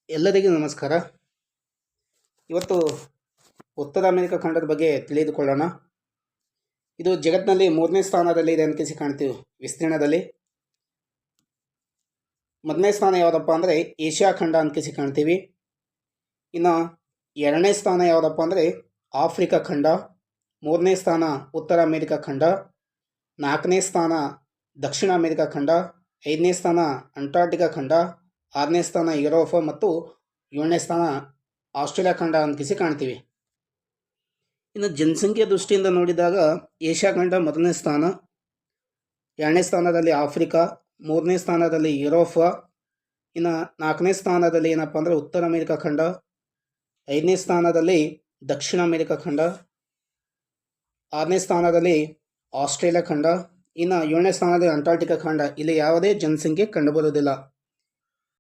ಎಲ್ಲರಿಗೂ ನಮಸ್ಕಾರ. ಇವತ್ತು ಉತ್ತರ ಅಮೆರಿಕ ಖಂಡದ ಬಗ್ಗೆ ತಿಳಿದುಕೊಳ್ಳೋಣ. ಇದು ಜಗತ್ತಿನಲ್ಲಿ 3ನೇ ಸ್ಥಾನದಲ್ಲಿ ಇದೆ ಅನ್ಕಿಸಿ ಕಾಣ್ತೀವಿ ವಿಸ್ತೀರ್ಣದಲ್ಲಿ. ಮೊದಲನೇ ಸ್ಥಾನ ಯಾವುದಪ್ಪ ಅಂದರೆ ಏಷ್ಯಾ ಖಂಡ ಅನ್ಕಿಸಿ ಕಾಣ್ತೀವಿ. ಇನ್ನು 2ನೇ ಸ್ಥಾನ ಯಾವುದಪ್ಪ ಅಂದರೆ ಆಫ್ರಿಕಾ ಖಂಡ. 3ನೇ ಸ್ಥಾನ ಉತ್ತರ ಅಮೆರಿಕ ಖಂಡ. 4ನೇ ಸ್ಥಾನ ದಕ್ಷಿಣ ಅಮೆರಿಕ ಖಂಡ. 5ನೇ ಸ್ಥಾನ ಅಂಟಾರ್ಟಿಕಾ ಖಂಡ. 6ನೇ ಸ್ಥಾನ ಯುರೋಪ್ ಮತ್ತು 7ನೇ ಸ್ಥಾನ ಆಸ್ಟ್ರೇಲಿಯಾ ಖಂಡ ಅನ್ಕಿಸಿ ಕಾಣ್ತೀವಿ. ಇನ್ನು ಜನಸಂಖ್ಯೆ ದೃಷ್ಟಿಯಿಂದ ನೋಡಿದಾಗ ಏಷ್ಯಾ ಖಂಡ ಮೊದಲನೇ ಸ್ಥಾನ, 2ನೇ ಸ್ಥಾನದಲ್ಲಿ ಆಫ್ರಿಕಾ, 3ನೇ ಸ್ಥಾನದಲ್ಲಿ ಯುರೋಪ್, ಇನ್ನು 4ನೇ ಸ್ಥಾನದಲ್ಲಿ ಏನಪ್ಪ ಅಂದರೆ ಉತ್ತರ ಅಮೆರಿಕ ಖಂಡ, 5ನೇ ಸ್ಥಾನದಲ್ಲಿ ದಕ್ಷಿಣ ಅಮೆರಿಕ ಖಂಡ, 6ನೇ ಸ್ಥಾನದಲ್ಲಿ ಆಸ್ಟ್ರೇಲಿಯಾ ಖಂಡ, ಇನ್ನು 7ನೇ ಸ್ಥಾನದಲ್ಲಿ ಅಂಟಾರ್ಟಿಕಾ ಖಂಡ. ಇಲ್ಲಿ ಯಾವುದೇ ಜನಸಂಖ್ಯೆ ಕಂಡುಬರುವುದಿಲ್ಲ.